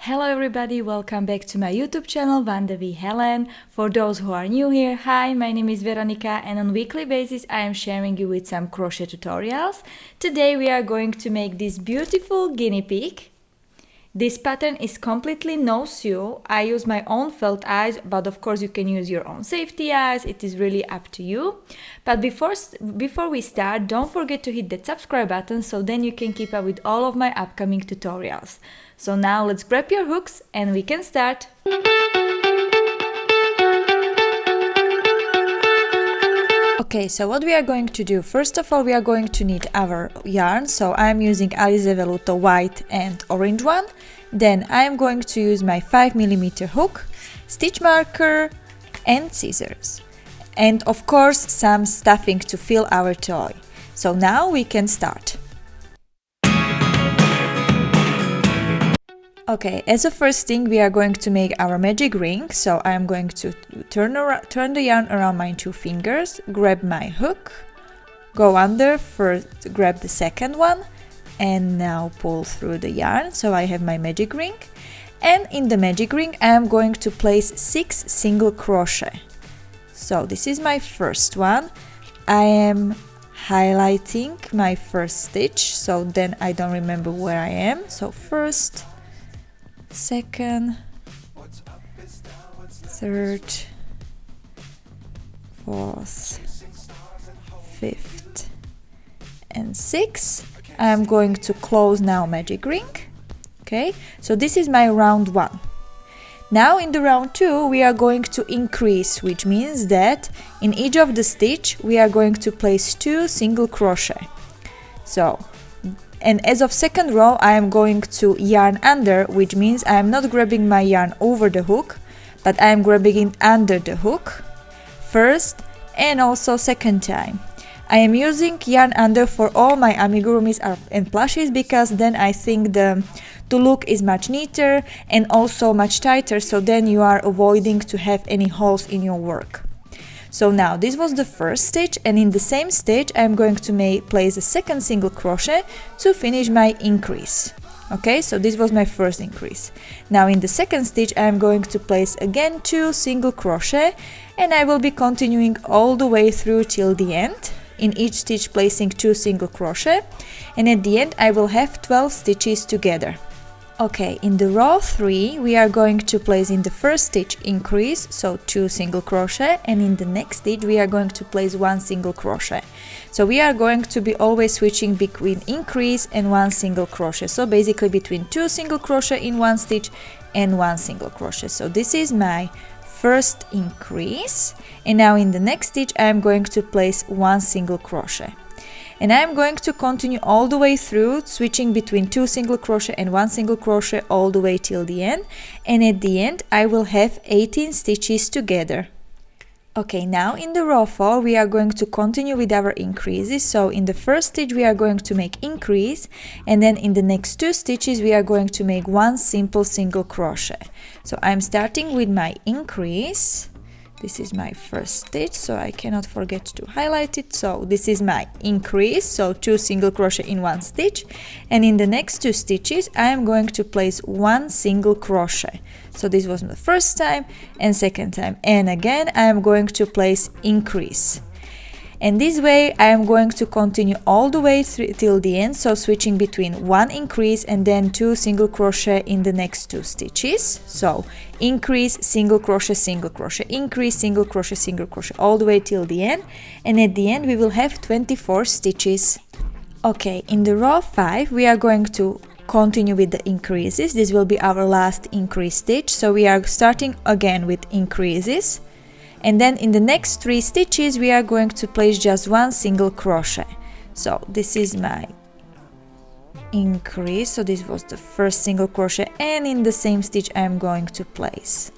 Hello everybody, welcome back to my YouTube channel Vandevi Helen. For those who are new here, hi, my name is Veronica and on weekly basis I am sharing you with some crochet tutorials. Today we are going to make this beautiful guinea pig. This pattern is completely no sew. I use my own felt eyes, but of course you can use your own safety eyes. It is really up to you. But before we start, don't forget to hit that subscribe button so then you can keep up with all of my upcoming tutorials. So now let's grab your hooks and we can start. Okay, so what we are going to do, first of all we are going to need our yarn, so I am using Alize Velluto white and orange one. Then I am going to use my 5mm hook, stitch marker and scissors. And of course some stuffing to fill our toy. So now we can start. Okay, as a first thing we are going to make our magic ring, so I am going to turn the yarn around my two fingers, grab my hook, go under, first grab the second one and now pull through the yarn, so I have my magic ring. And in the magic ring I am going to place 6 single crochet. So this is my first one. I am highlighting my first stitch, so then I don't remember where I am. So first, second, third, fourth, fifth and sixth. I am going to close now magic ring. Okay, so this is my round 1. Now in the round 2 we are going to increase, which means that in each of the stitch we are going to place 2 single crochet. And as of second row I am going to yarn under, which means I am not grabbing my yarn over the hook, but I am grabbing it under the hook first and also second time. I am using yarn under for all my amigurumis and plushies because then I think the look is much neater and also much tighter, so then you are avoiding to have any holes in your work. So now this was the first stitch, and in the same stitch I am going to place a second single crochet to finish my increase. Okay, so this was my first increase. Now in the second stitch I am going to place again 2 single crochet and I will be continuing all the way through till the end, in each stitch placing 2 single crochet, and at the end I will have 12 stitches together. Okay, in the row 3 we are going to place in the first stitch increase, so 2 single crochet, and in the next stitch we are going to place 1 single crochet. So we are going to be always switching between increase and 1 single crochet, so basically between 2 single crochet in one stitch and 1 single crochet. So this is my first increase, and now in the next stitch I am going to place 1 single crochet. And I am going to continue all the way through, switching between 2 single crochet and 1 single crochet all the way till the end, and at the end I will have 18 stitches together. Okay, now in the row 4 we are going to continue with our increases. So in the first stitch we are going to make increase, and then in the next 2 stitches we are going to make 1 simple single crochet. So I'm starting with my increase. This is my first stitch, so I cannot forget to highlight it. So this is my increase, so 2 single crochet in one stitch, and in the next 2 stitches I am going to place 1 single crochet. So this was the first time and second time, and again I am going to place increase. And this way I am going to continue all the way till the end, so switching between 1 increase and then 2 single crochet in the next 2 stitches. So increase, single crochet, increase, single crochet all the way till the end, and at the end we will have 24 stitches. Okay, in the row 5 we are going to continue with the increases. This will be our last increase stitch, so we are starting again with increases. And then in the next 3 stitches we are going to place just 1 single crochet. So this is my increase, so this was the first single crochet, and in the same stitch I am going to place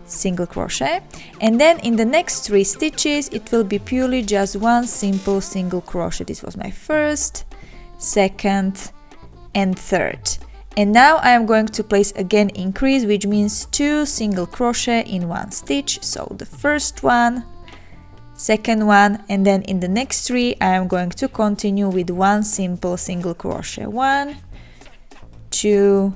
single crochet, and then in the next 3 stitches it will be purely just 1 simple single crochet. This was my first, second and third. And now I am going to place again increase, which means 2 single crochet in one stitch. So the first one, second one, and then in the next 3 I am going to continue with 1 simple single crochet. 1, 2,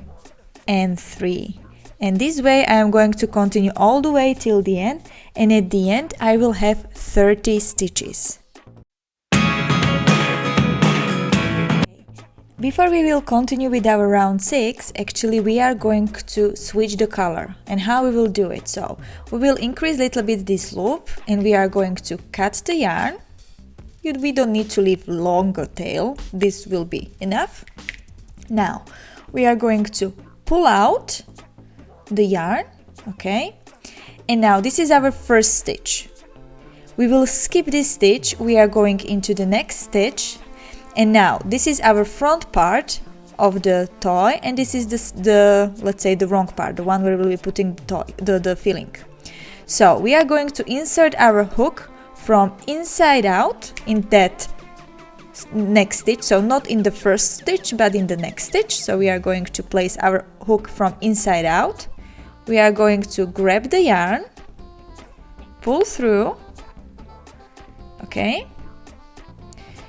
and 3. And this way I am going to continue all the way till the end, and at the end I will have 30 stitches. Before we will continue with our round 6, actually we are going to switch the color. And how we will do it? So we will increase a little bit this loop, and we are going to cut the yarn. We don't need to leave longer tail, this will be enough. Now we are going to pull out the yarn, okay? And now this is our first stitch. We will skip this stitch, we are going into the next stitch. And now this is our front part of the toy, and this is the let's say the wrong part, the one where we will be putting the filling. So we are going to insert our hook from inside out in that next stitch, so not in the first stitch but in the next stitch. So we are going to place our hook from inside out. We are going to grab the yarn, pull through, okay?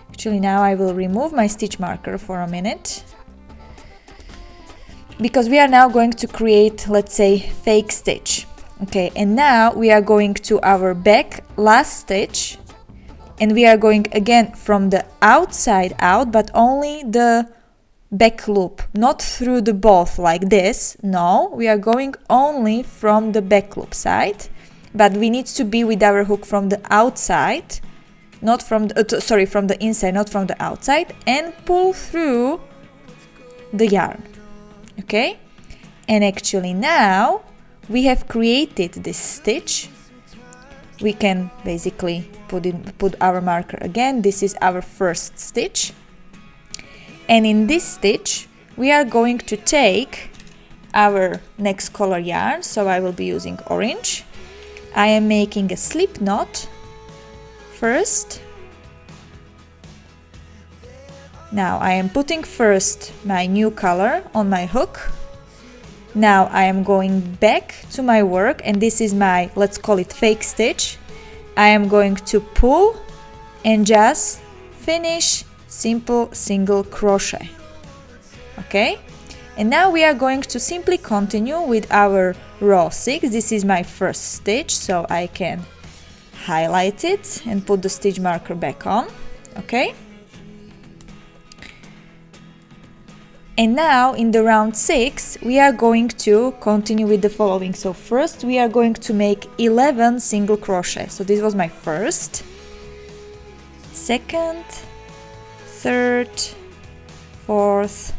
Actually now I will remove my stitch marker for a minute, because we are now going to create, let's say, fake stitch. Okay, and now we are going to our back last stitch, and we are going again from the outside out, but only the back loop, not through the both like this. No, we are going only from the back loop side, but we need to be with our hook from the outside, not from the, from the inside, not from the outside, and pull through the yarn. Okay, and actually now we have created this stitch. We can basically put our marker again. This is our first stitch, and in this stitch we are going to take our next color yarn. So I will be using orange. I am making a slip knot first. Now I am putting first my new color on my hook. Now I am going back to my work, and this is my, let's call it, fake stitch. I am going to pull and just finish simple single crochet. Okay, and now we are going to simply continue with our row 6. This is my first stitch, so I can highlight it and put the stitch marker back on. Okay, and now in the round 6 we are going to continue with the following. So first we are going to make 11 single crochet. So this was my first, second, third, fourth,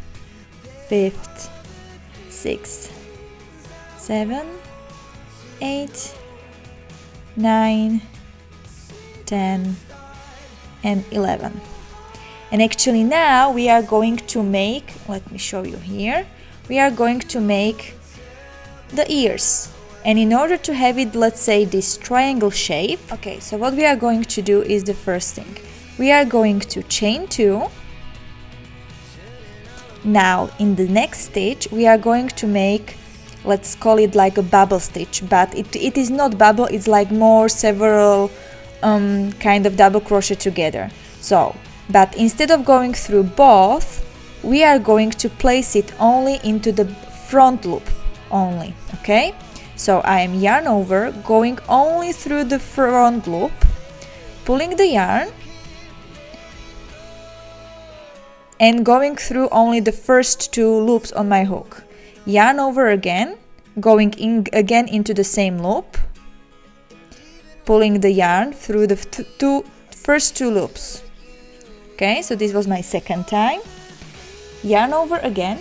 fifth, sixth, 7, 8, 9, 10 and 11. And actually now we are going to make, let me show you here, we are going to make the ears. And in order to have it, let's say, this triangle shape, okay, so what we are going to do is the first thing. We are going to chain 2. Now in the next stitch we are going to make, let's call it like a bubble stitch, but it is not bubble, it's like more several kind of double crochet together. So, but instead of going through both, we are going to place it only into the front loop only. Okay, so I am yarn over, going only through the front loop, pulling the yarn and going through only the first 2 loops on my hook. Yarn over again, going in again into the same loop, pulling the yarn through the first 2 loops. Okay, so this was my second time. Yarn over again,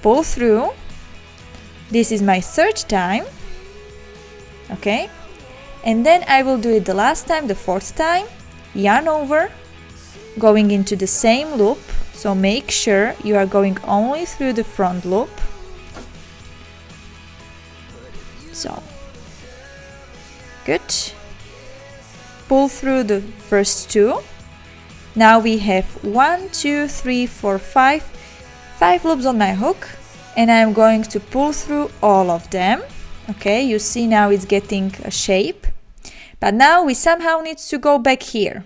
pull through. This is my third time. Okay, and then I will do it the last time, the fourth time. Yarn over, going into the same loop. So make sure you are going only through the front loop. So good. Pull through the first 2. Now we have 1, 2, 3, 4, 5 loops on my hook, and I am going to pull through all of them. Okay, you see now it's getting a shape, but now we somehow need to go back here.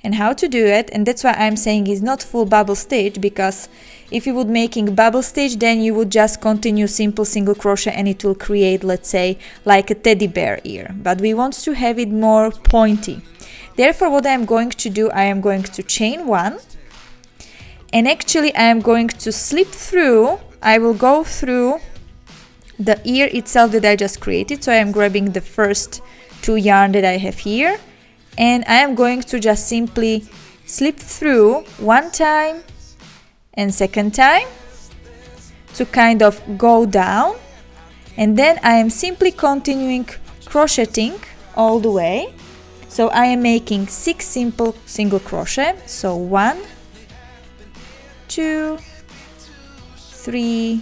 And how to do it, and that's why I'm saying it's not full bubble stitch, because if you would making bubble stitch, then you would just continue simple single crochet and it will create, let's say, like a teddy bear ear. But we want to have it more pointy. Therefore, what I am going to do, I am going to chain 1, and actually I am going to slip through. I will go through the ear itself that I just created. So I am grabbing the first 2 yarn that I have here, and I am going to just simply slip through 1 time and 2nd time to kind of go down, and then I am simply continuing crocheting all the way. So I am making 6 simple single crochet. So 1, 2, 3,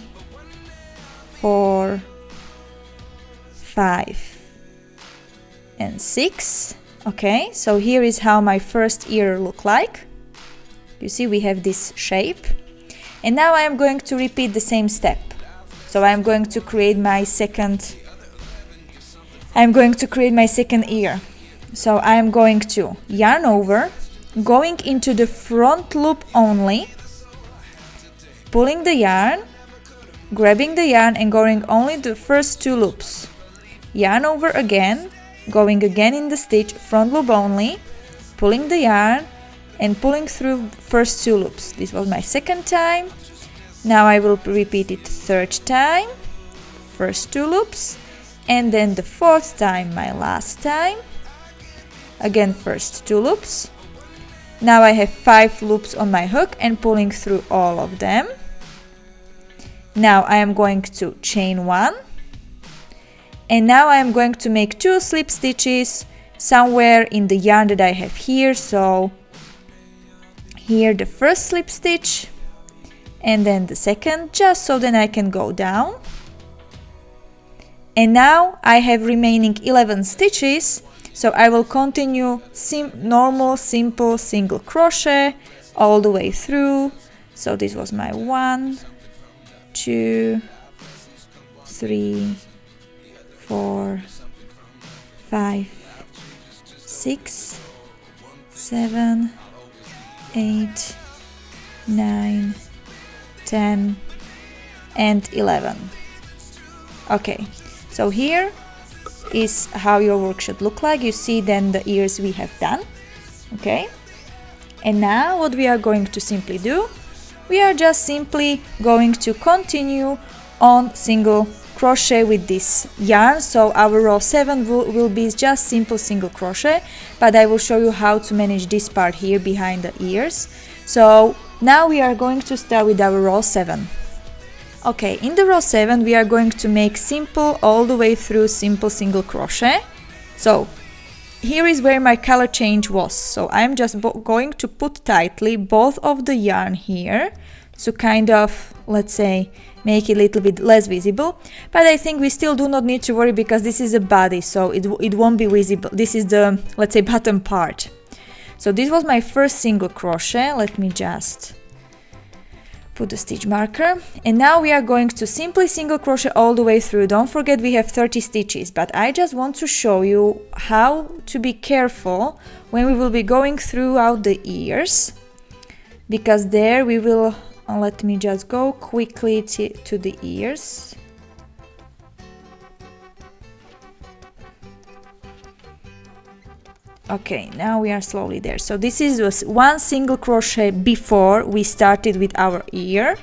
4, 5 and 6. Okay, so here is how my first ear look like. You see we have this shape, and now I am going to repeat the same step. So I am going to create my second ear. So I am going to yarn over, going into the front loop only, pulling the yarn, grabbing the yarn and going only the first 2 loops. Yarn over again, going again in the stitch, front loop only, pulling the yarn and pulling through first 2 loops. This was my 2nd time. Now I will repeat it 3rd time, first 2 loops, and then the 4th time, my last time, again first 2 loops. Now I have 5 loops on my hook and pulling through all of them. Now I am going to chain 1, and now I am going to make 2 slip stitches somewhere in the yarn that I have here. So here the first slip stitch and then the second, just so then I can go down. And now I have remaining 11 stitches, so I will continue normal simple single crochet all the way through. So this was my 1, 2, 3, 4, 5, 6, 7, 8, 9, 10 and 11. Okay, so here is how your work should look like. You see then the ears we have done. Okay, and now what we are going to simply do, we are just simply going to continue on single crochet with this yarn. So our row 7 will be just simple single crochet, but I will show you how to manage this part here behind the ears. So now we are going to start with our row 7. Okay, in the row 7 we are going to make simple all the way through simple single crochet. So here is where my color change was. So I'm just going to put tightly both of the yarn here to kind of, let's say, make it a little bit less visible. But I think we still do not need to worry because this is a body, so it won't be visible. This is the, let's say, bottom part. So this was my first single crochet. Let me just put the stitch marker, and now we are going to simply single crochet all the way through. Don't forget we have 30 stitches, but I just want to show you how to be careful when we will be going throughout the ears, because there we will, let me just go quickly to the ears. Okay, now we are slowly there. So this is one single crochet before we started with our ear.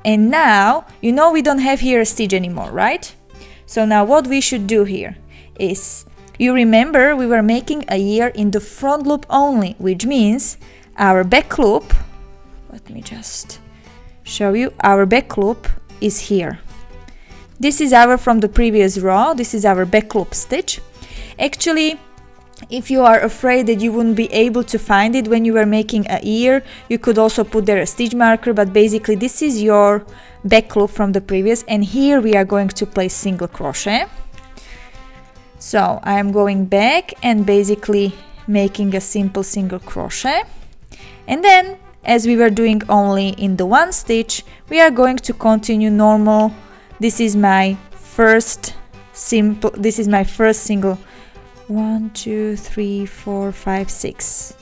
And now, you know we don't have here a stitch anymore, right? So now what we should do here is, you remember we were making a ear in the front loop only, which means our back loop, let me just show you, our back loop is here. This is our, from the previous row, this is our back loop stitch. Actually, if you are afraid that you wouldn't be able to find it when you were making a ear, you could also put there a stitch marker, but basically this is your back loop from the previous, and here we are going to place single crochet. So I am going back and basically making a simple single crochet, and then as we were doing only in the one stitch, we are going to continue normal. This is my first single 1, 2, 3, 4, 5, 6.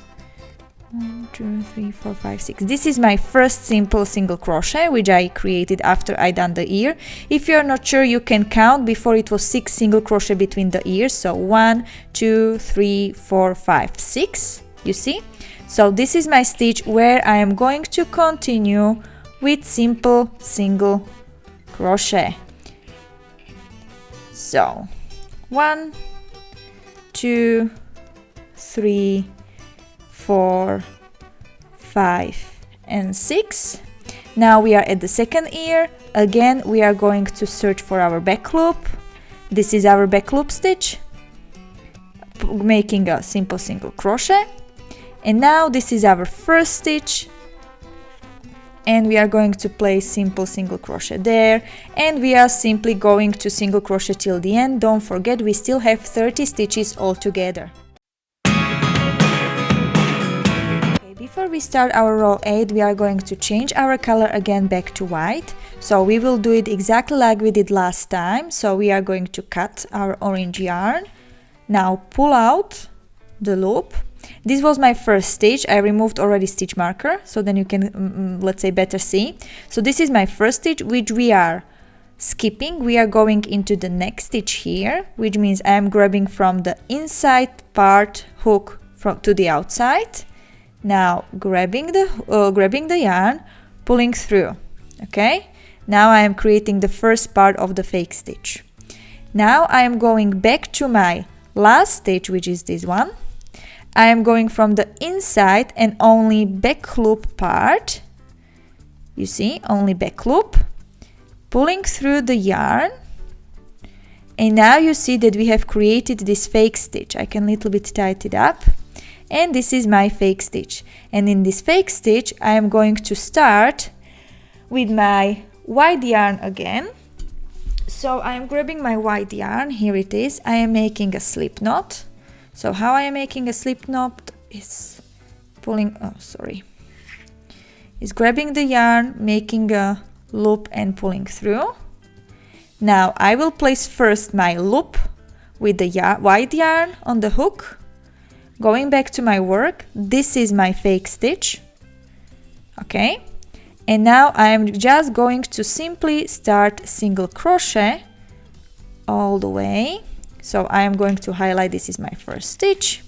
1, 2, 3, 4, 5, 6. This is my first simple single crochet which I created after I done the ear. If you're not sure, you can count. Before it was 6 single crochet between the ears, so 1, 2, 3, 4, 5, 6. You see? So this is my stitch where I am going to continue with simple single crochet. So 1, 2, 3, 4, 5 and 6. Now we are at the second ear. Again, we are going to search for our back loop. This is our back loop stitch, making a simple single crochet. And now this is our first stitch, and we are going to place simple single crochet there, and we are simply going to single crochet till the end. Don't forget, we still have 30 stitches altogether. Before we start our row 8, we are going to change our color again back to white. So we will do it exactly like we did last time. So we are going to cut our orange yarn. Now pull out the loop. This was my first stitch. I removed already stitch marker, so then you can, let's say, better see. So this is my first stitch, which we are skipping. We are going into the next stitch here, which means I am grabbing from the inside part hook to the outside. Now grabbing the yarn, pulling through. Okay, now I am creating the first part of the fake stitch. Now I am going back to my last stitch, which is this one. I am going from the inside and only back loop part. You see, only back loop, pulling through the yarn. And now you see that we have created this fake stitch. I can little bit tighten it up. And this is my fake stitch. And in this fake stitch, I am going to start with my white yarn again. So I am grabbing my white yarn. Here it is. I am making a slip knot. So how I am making a slip knot is is grabbing the yarn, making a loop and pulling through. Now I will place first my loop with the white yarn on the hook. Going back to my work, this is my fake stitch. Okay, and now I am just going to simply start single crochet all the way. So I am going to highlight, this is my first stitch.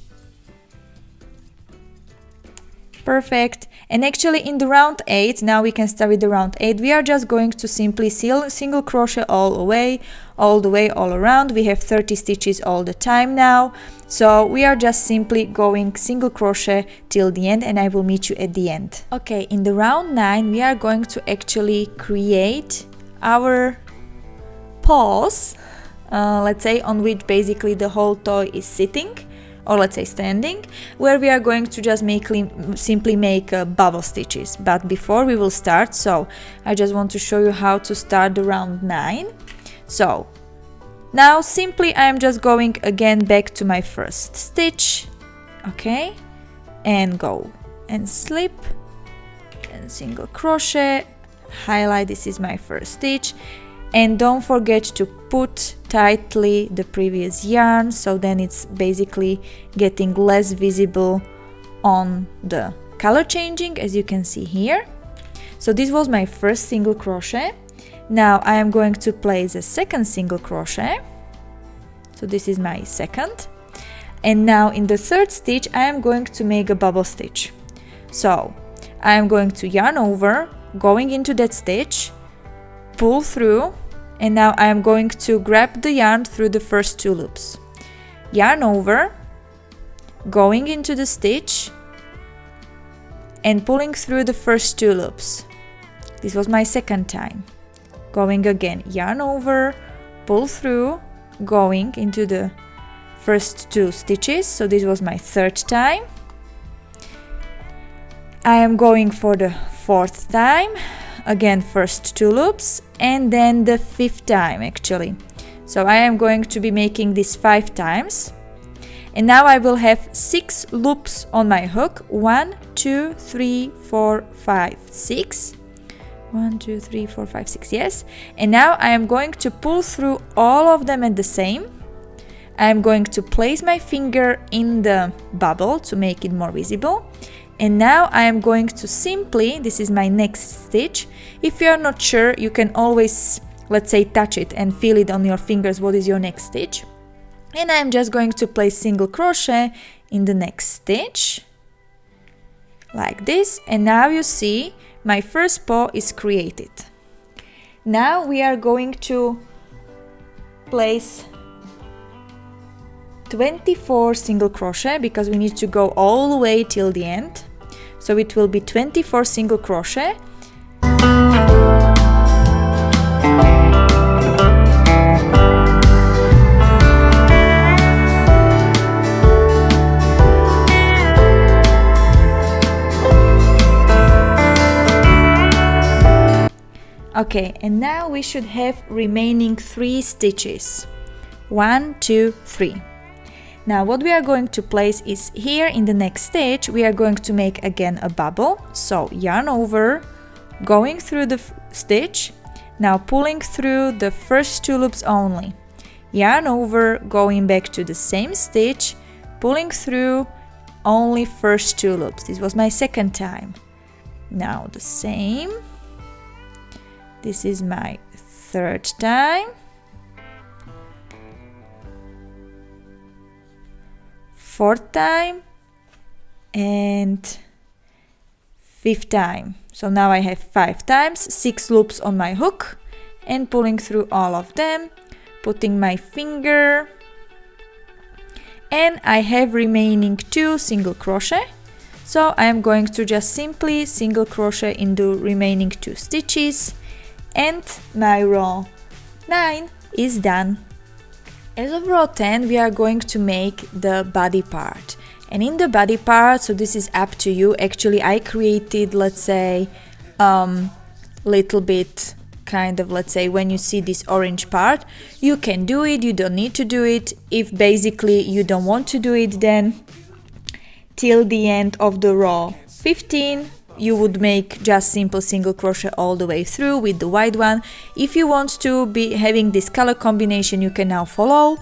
Perfect. And actually in the round 8, now we can start with the round 8, we are just going to simply single crochet all the way, all around. We have 30 stitches all the time now. So we are just simply going single crochet till the end, and I will meet you at the end. Okay, in the round 9, we are going to actually create our paws. Let's say, on which basically the whole toy is sitting, or let's say standing, where we are going to just simply make bubble stitches. But before we will start, so I just want to show you how to start the round 9. So now simply I am just going again back to my first stitch, okay, and go and slip and single crochet, highlight, this is my first stitch. And don't forget to put tightly the previous yarn, so then it's basically getting less visible on the color changing, as you can see here. So this was my first single crochet. Now I am going to place a second single crochet. So this is my second. And now in the third stitch I am going to make a bubble stitch. So I am going to yarn over, going into that stitch, pull through, and now I am going to grab the yarn through the first 2 loops. Yarn over, going into the stitch, and pulling through the first 2 loops. This was my second time. Going again, yarn over, pull through, going into the first 2 stitches. So this was my third time. I am going for the 4th time. Again, first 2 loops, and then the 5th time actually. So I am going to be making this 5 times. And now I will have 6 loops on my hook. 1, 2, 3, 4, 5, 6. 1, 2, 3, 4, 5, 6, yes. And now I am going to pull through all of them at the same. I am going to place my finger in the bubble to make it more visible. And now I am going to simply, this is my next stitch. If you are not sure, you can always, let's say, touch it and feel it on your fingers what is your next stitch. And I'm just going to place single crochet in the next stitch, like this. And now you see my first paw is created. Now we are going to place 24 single crochet because we need to go all the way till the end. So it will be 24 single crochet. Okay, and now we should have remaining 3 stitches. 1, 2, 3. Now what we are going to place is here in the next stitch, we are going to make again a bubble. So yarn over, going through the stitch, now pulling through the first 2 loops only. Yarn over, going back to the same stitch, pulling through only first 2 loops. This was my second time. Now the same. This is my third time. Fourth time and fifth time. So now I have 5 times, 6 loops on my hook and pulling through all of them, putting my finger, and I have remaining 2 single crochet. So I am going to just simply single crochet in the remaining 2 stitches, and my row 9 is done. As of row 10, we are going to make the body part. And in the body part, so this is up to you. Actually, I created, let's say, little bit kind of, let's say, when you see this orange part, you can do it, you don't need to do it. If basically you don't want to do it, then till the end of the row 15, you would make just simple single crochet all the way through with the white one. If you want to be having this color combination, you can now follow.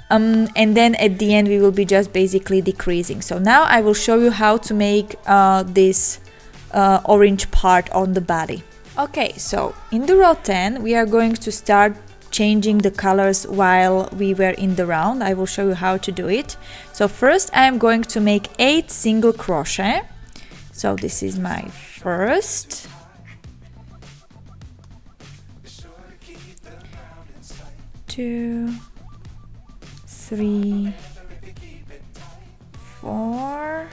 And then at the end we will be just basically decreasing. So now I will show you how to make this orange part on the body. Okay, so in the row 10 we are going to start changing the colors while we were in the round. I will show you how to do it. So first I am going to make 8 single crochet. So this is my first, 2, 3, 4,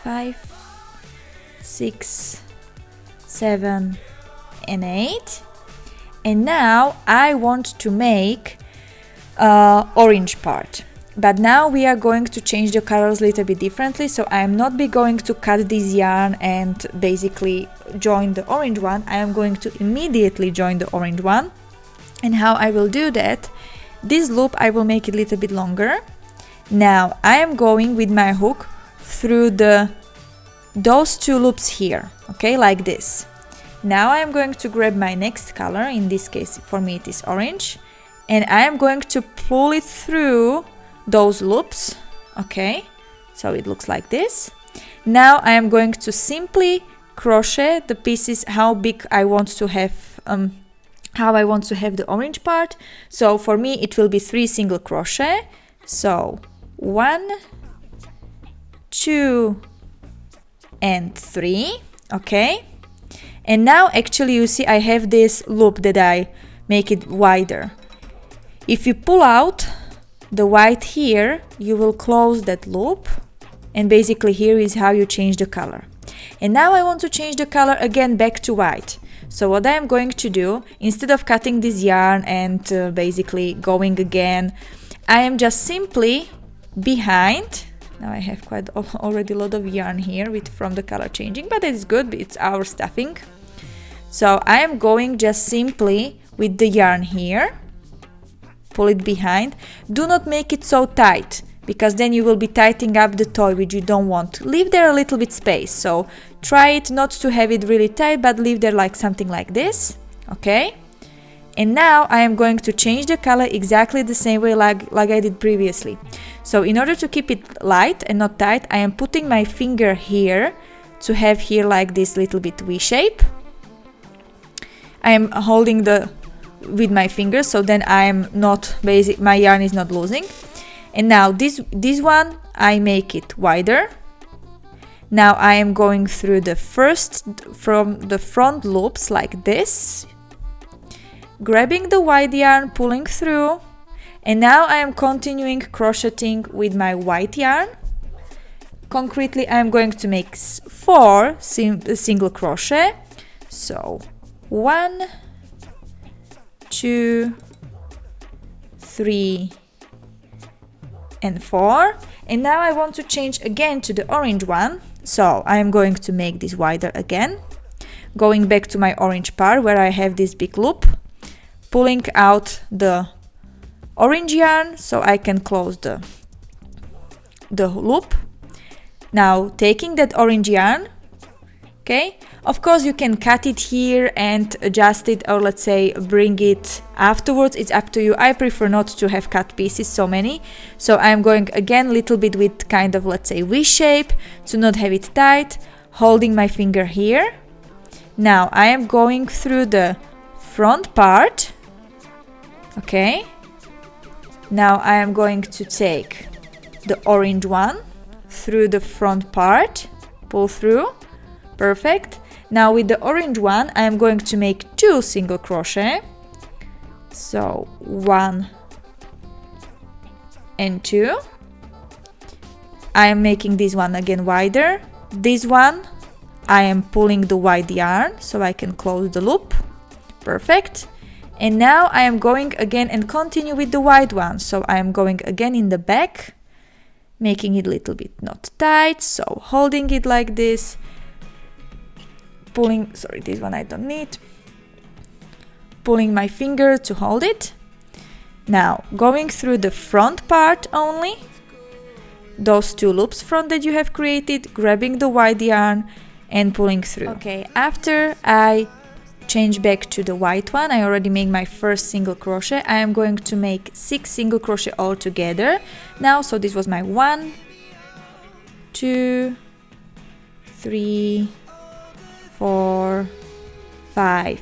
5, 6, 7, and 8. And now I want to make orange part. But now we are going to change the colors a little bit differently, so I am not going to cut this yarn and basically join the orange one. I am going to immediately join the orange one. And how I will do that, this loop I will make it a little bit longer. Now I am going with my hook through those 2 loops here, okay, like this. Now I am going to grab my next color, in this case for me it is orange, and I am going to pull it through those loops, okay, so it looks like this. Now I am going to simply crochet the pieces how big I want to have, how I want to have the orange part. So for me it will be 3 single crochet, so 1, 2 and 3, okay. And now actually you see I have this loop that I make it wider. If you pull out the white here, you will close that loop, and basically here is how you change the color. And now I want to change the color again back to white. So what I am going to do, instead of cutting this yarn and basically going again, I am just simply behind. Now I have quite already a lot of yarn here from the color changing, but it's good, it's our stuffing. So I am going just simply with the yarn here, pull it behind. Do not make it so tight, because then you will be tightening up the toy, which you don't want. Leave there a little bit space, so try it not to have it really tight, but leave there like something like this, okay. And now I am going to change the color exactly the same way like I did previously. So in order to keep it light and not tight, I am putting my finger here to have here like this little bit V shape. I am holding with my fingers, so then I am not my yarn is not losing. And now this one I make it wider. Now I am going through from the front loops like this, grabbing the white yarn, pulling through, and now I am continuing crocheting with my white yarn. Concretely, I am going to make 4 single crochet. So 1, 2, 3, and 4. And now I want to change again to the orange one. So I am going to make this wider again, going back to my orange part where I have this big loop, pulling out the orange yarn so I can close the loop. Now taking that orange yarn, okay, of course you can cut it here and adjust it, or let's say bring it afterwards, it's up to you. I prefer not to have cut pieces so many, so I'm going again little bit with kind of, let's say, V shape to not have it tight, holding my finger here. Now I am going through the front part, okay. Now I am going to take the orange one through the front part, pull through, perfect. Now with the orange one I am going to make 2 single crochet, so 1 and 2. I am making this one again wider. This one I am pulling the white yarn so I can close the loop, perfect. And now I am going again and continue with the white one, so I am going again in the back, making it a little bit not tight, so holding it like this, pulling, sorry, this one I don't need, pulling my finger to hold it. Now going through the front part only, those 2 loops front that you have created, grabbing the white yarn and pulling through. Okay, after I change back to the white one, I already made my first single crochet. I am going to make 6 single crochet all together now. So this was my 1, 2, 3, 4, 5,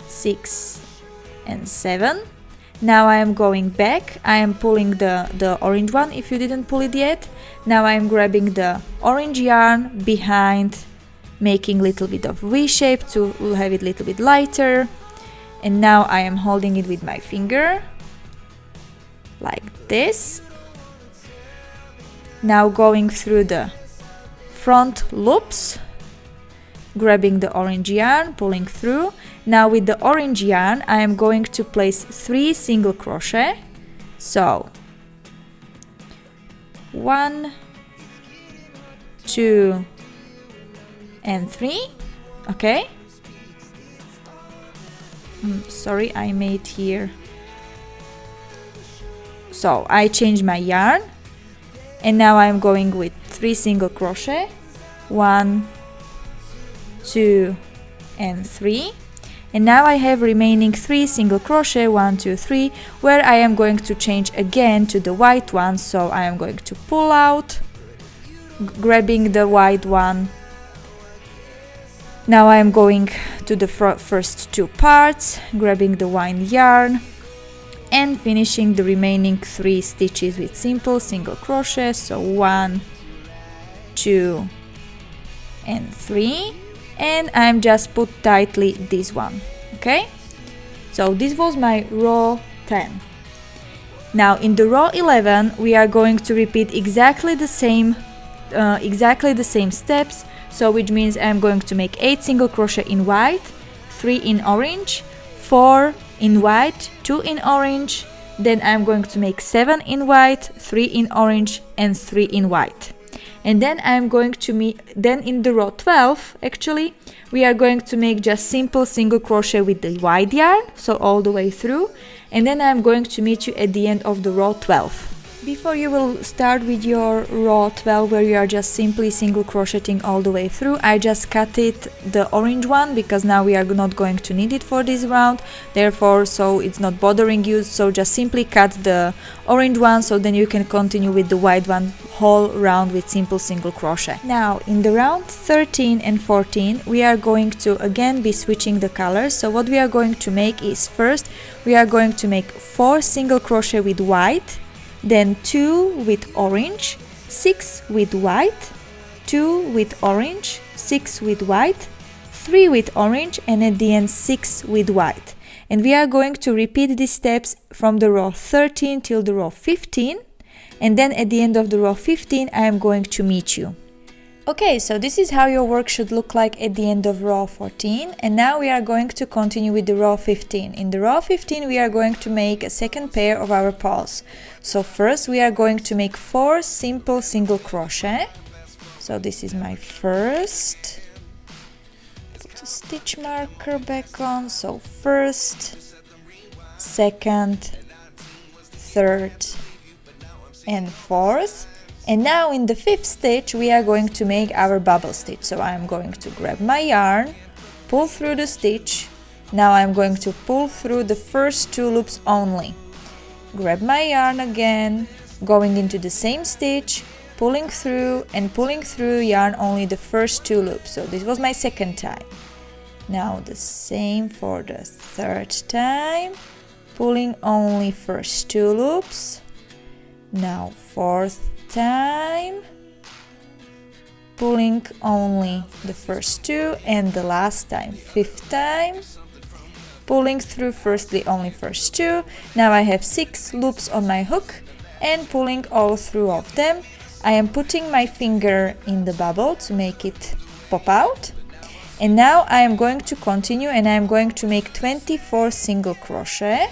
6, and 7. Now I am going back. I am pulling the orange one if you didn't pull it yet. Now I am grabbing the orange yarn behind, making a little bit of V shape to have it a little bit lighter. And now I am holding it with my finger like this. Now going through the front loops, grabbing the orange yarn, pulling through. Now with the orange yarn I am going to place 3 single crochet, so 1, 2, and 3. Okay, sorry, I made here, so I changed my yarn and now I'm going with 3 single crochet, 1, 2, and 3. And now I have remaining 3 single crochet, 1, 2, 3, where I am going to change again to the white one. So I am going to pull out, grabbing the white one. Now I am going to the first 2 parts, grabbing the white yarn and finishing the remaining 3 stitches with simple single crochet. So 1, 2, and 3. And I'm just put tightly this one. Okay, so this was my row 10. Now in the row 11 we are going to repeat exactly the same steps, so which means I'm going to make 8 single crochet in white, 3 in orange, 4 in white, 2 in orange, then I'm going to make 7 in white, 3 in orange, and 3 in white. And then I'm going to then in the row 12 actually we are going to make just simple single crochet with the white yarn, so all the way through, and then I'm going to meet you at the end of the row 12. Before you will start with your row 12 where you are just simply single crocheting all the way through, I just cut it the orange one because now we are not going to need it for this round, therefore so it's not bothering you, so just simply cut the orange one so then you can continue with the white one whole round with simple single crochet. Now in the round 13 and 14 we are going to again be switching the colors, so what we are going to make is first we are going to make 4 single crochet with white, then 2 with orange, 6 with white, 2 with orange, 6 with white, 3 with orange, and at the end 6 with white. And we are going to repeat these steps from the row 13 till the row 15, and then at the end of the row 15 I am going to meet you. Okay, so this is how your work should look like at the end of row 14, and now we are going to continue with the row 15. In the row 15 we are going to make a second pair of our paws. So first we are going to make 4 simple single crochet. So this is my first. Put the stitch marker back on. So first, second, third and fourth. And now in the 5th stitch we are going to make our bubble stitch. So I am going to grab my yarn, pull through the stitch. Now I am going to pull through the first 2 loops only. Grab my yarn again, going into the same stitch, pulling through and pulling through yarn only the first 2 loops. So this was my second time. Now the same for the 3rd time, pulling only first 2 loops. Now 4th time, pulling only the first 2, and the last time 5th time, pulling through firstly only first 2. Now I have 6 loops on my hook and pulling all through of them. I am putting my finger in the bubble to make it pop out, and now I am going to continue and I am going to make 24 single crochet.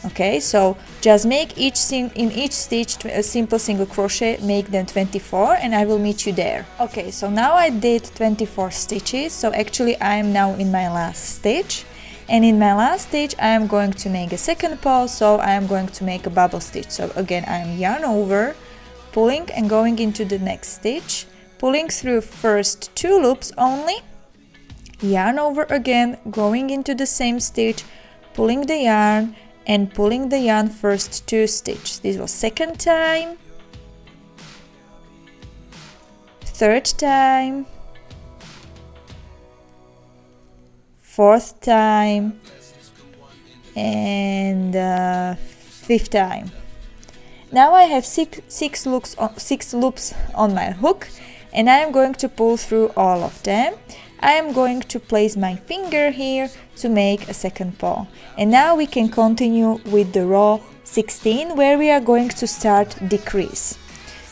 Okay, so just make in each stitch a simple single crochet, make them 24, and I will meet you there. Okay, so now I did 24 stitches, so actually I am now in my last stitch, and in my last stitch I am going to make a second paw, so I am going to make a bubble stitch. So again I am yarn over, pulling and going into the next stitch, pulling through first 2 loops only, yarn over again, going into the same stitch, pulling the yarn and pulling the yarn first 2 stitches. This was 2nd time, 3rd time, 4th time, and 5th time. Now I have 6 loops on my hook, and I am going to pull through all of them. I am going to place my finger here to make a second paw. And now we can continue with the row 16 where we are going to start decrease.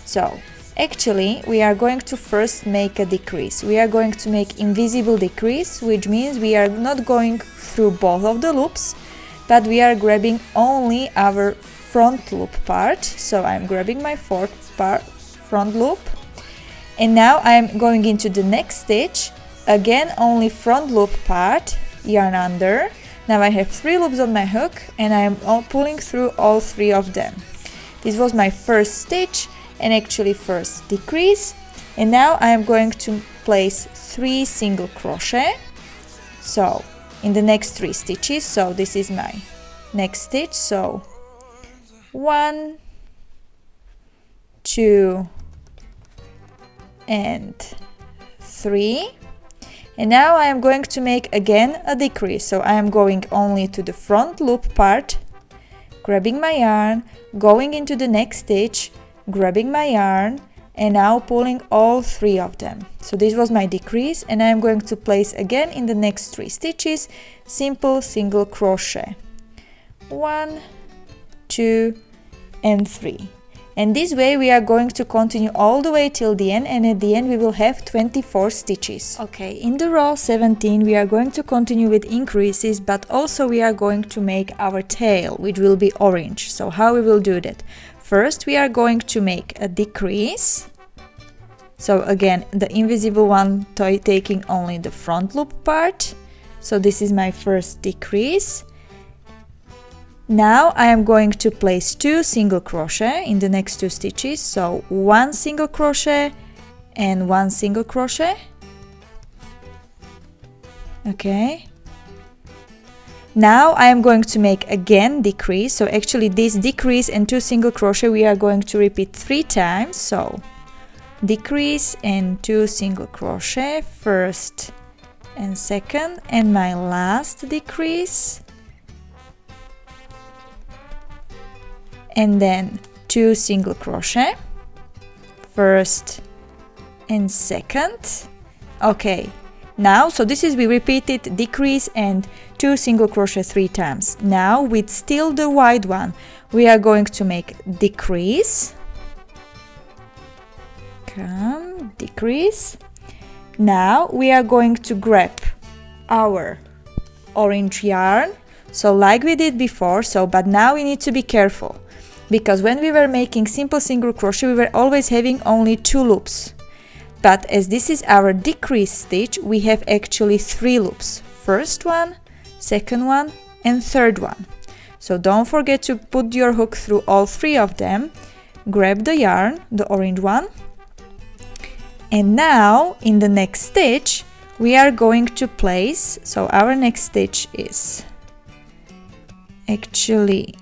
So actually we are going to first make a decrease. We are going to make invisible decrease, which means we are not going through both of the loops, but we are grabbing only our front loop part. So I'm grabbing my front loop, and now I'm going into the next stitch. Again only front loop part, yarn under. Now I have 3 loops on my hook and I am pulling through all 3 of them. This was my first stitch and actually first decrease, and now I am going to place 3 single crochet, so in the next 3 stitches. So this is my next stitch, so 1, 2 and 3. And now I am going to make again a decrease, so I am going only to the front loop part, grabbing my yarn, going into the next stitch, grabbing my yarn, and now pulling all 3 of them. So this was my decrease, and I am going to place again in the next 3 stitches simple single crochet, 1, 2 and 3. And this way we are going to continue all the way till the end, and at the end we will have 24 stitches. Okay, in the row 17 we are going to continue with increases, but also we are going to make our tail, which will be orange. So how we will do that? First we are going to make a decrease. So again the invisible one taking only the front loop part. So this is my first decrease. Now I am going to place 2 single crochet in the next 2 stitches, so 1 single crochet and 1 single crochet. Okay. Now I am going to make again decrease, so actually this decrease and 2 single crochet we are going to repeat 3 times, so decrease and 2 single crochet, first and second, and my last decrease, and then 2 single crochet, first and second. Okay, now so this is, we repeated decrease and 2 single crochet 3 times. Now with still the wide one we are going to make decrease, come, decrease. Now we are going to grab our orange yarn, so like we did before, so but now we need to be careful, because when we were making simple single crochet we were always having only 2 loops, but as this is our decrease stitch we have actually 3 loops, first one, second one and third one. So don't forget to put your hook through all 3 of them, grab the yarn, the orange one, and now in the next stitch we are going to place, so our next stitch is actually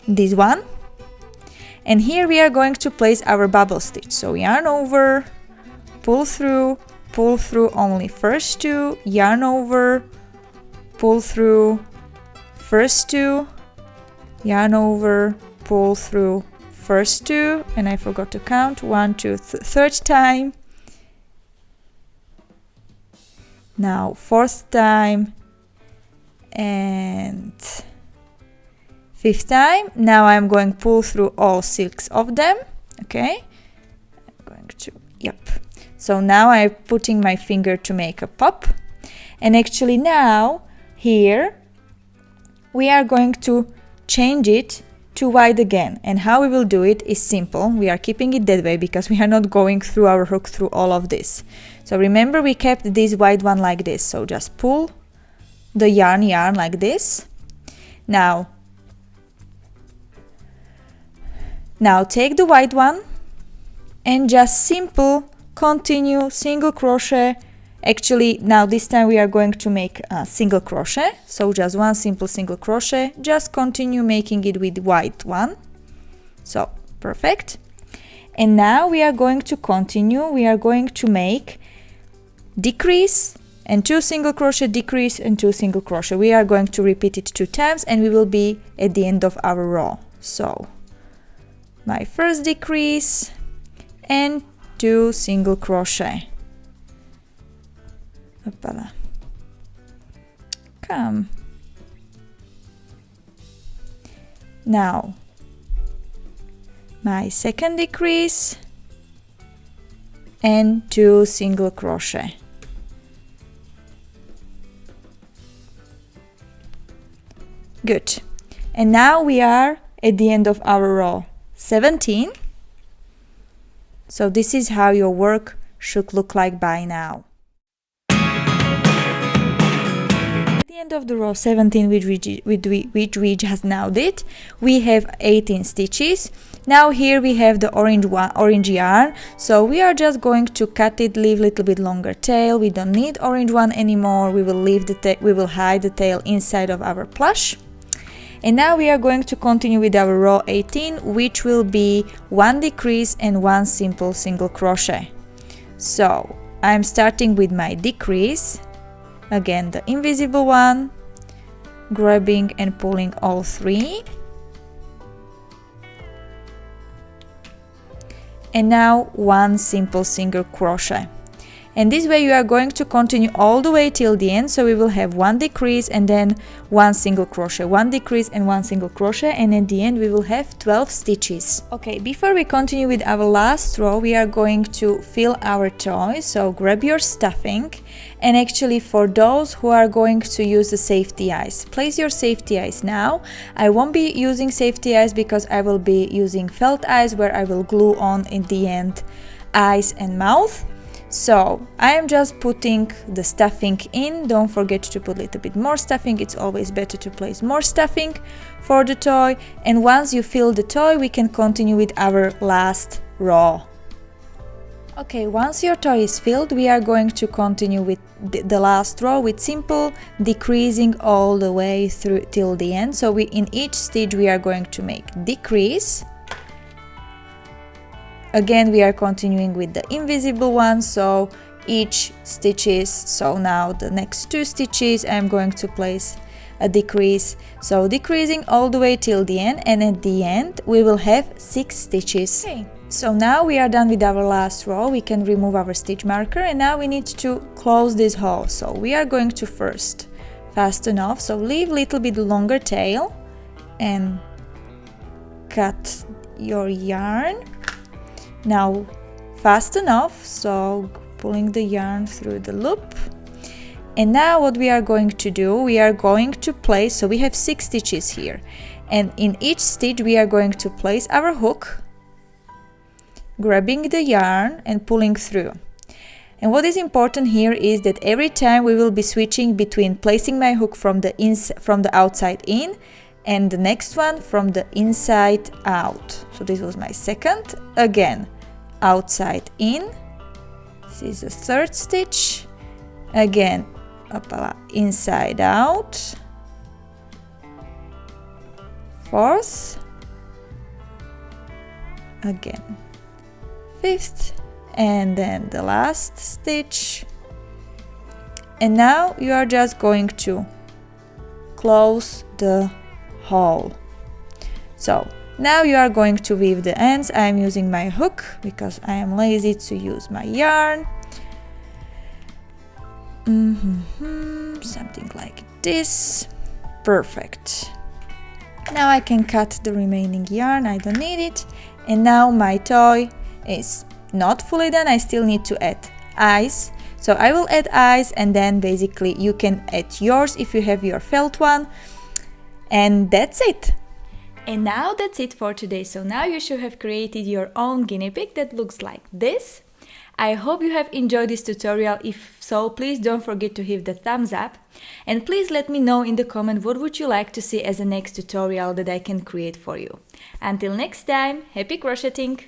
this one, and here we are going to place our bubble stitch, so yarn over, pull through only first 2, yarn over, pull through, first 2, yarn over, pull through, first 2, and I forgot to count, 1, 2, third time, now 4th time and 5th time. Now I'm going to pull through all 6 of them. Okay, I'm going to, yep, so now I'm putting my finger to make a pop, and actually now here we are going to change it to wide again, and how we will do it is simple. We are keeping it that way because we are not going through our hook through all of this. So remember we kept this wide one like this, so just pull the yarn like this. Now take the wide one and just simple continue single crochet. Actually now this time we are going to make a single crochet, so just 1 simple single crochet, just continue making it with white one, so perfect. And now we are going to continue, we are going to make decrease and 2 single crochet, decrease and 2 single crochet. We are going to repeat it 2 times and we will be at the end of our row. So my first decrease and 2 single crochet. Hoppala. Come. Now my second decrease and 2 single crochet. Good. And now we are at the end of our row 17. So this is how your work should look like by now. End of the row 17 which we just now did, we have 18 stitches. Now here we have the orange yarn, so we are just going to cut it, leave a little bit longer tail. We don't need orange one anymore. We will hide the tail inside of our plush. And now we are going to continue with our row 18, which will be 1 decrease and 1 simple single crochet. So I'm starting with my decrease, again the invisible one, grabbing and pulling all 3, and now 1 simple single crochet. And this way you are going to continue all the way till the end, so we will have 1 decrease and then 1 single crochet, 1 decrease and 1 single crochet, and at the end we will have 12 stitches. Okay, before we continue with our last row, we are going to fill our toy, so grab your stuffing. And actually for those who are going to use the safety eyes, place your safety eyes now. I won't be using safety eyes because I will be using felt eyes where I will glue on in the end eyes and mouth. So I am just putting the stuffing in. Don't forget to put a little bit more stuffing. It's always better to place more stuffing for the toy. And once you fill the toy, we can continue with our last row. Okay, once your toy is filled, we are going to continue with the last row with simple decreasing all the way through till the end. So in each stitch we are going to make decrease. Again, we are continuing with the invisible one, so each stitches. So now the next 2 stitches I'm going to place a decrease, so decreasing all the way till the end, and at the end we will have 6 stitches. Okay. So now we are done with our last row. We can remove our stitch marker, and now we need to close this hole. So we are going to first fasten off, so leave a little bit longer tail and cut your yarn. Now fasten off, so pulling the yarn through the loop. And now what we are going to do, we are going to place, so we have 6 stitches here, and in each stitch we are going to place our hook, grabbing the yarn and pulling through. And what is important here is that every time we will be switching between placing my hook from the outside in and the next one from the inside out. So this was my second. Again, outside in. This is the 3rd stitch. Again, inside out. 4th. Again, 5th, and then the last stitch. And now you are just going to close the hole. So now you are going to weave the ends. I am using my hook because I am lazy to use my yarn. Something like this. Perfect. Now I can cut the remaining yarn, I don't need it. And now my toy is not fully done. I still need to add eyes. So I will add eyes, and then basically you can add yours if you have your felt one. And that's it. And now that's it for today. So now you should have created your own guinea pig that looks like this. I hope you have enjoyed this tutorial. If so, please don't forget to hit the thumbs up. And please let me know in the comment what would you like to see as the next tutorial that I can create for you. Until next time, happy crocheting!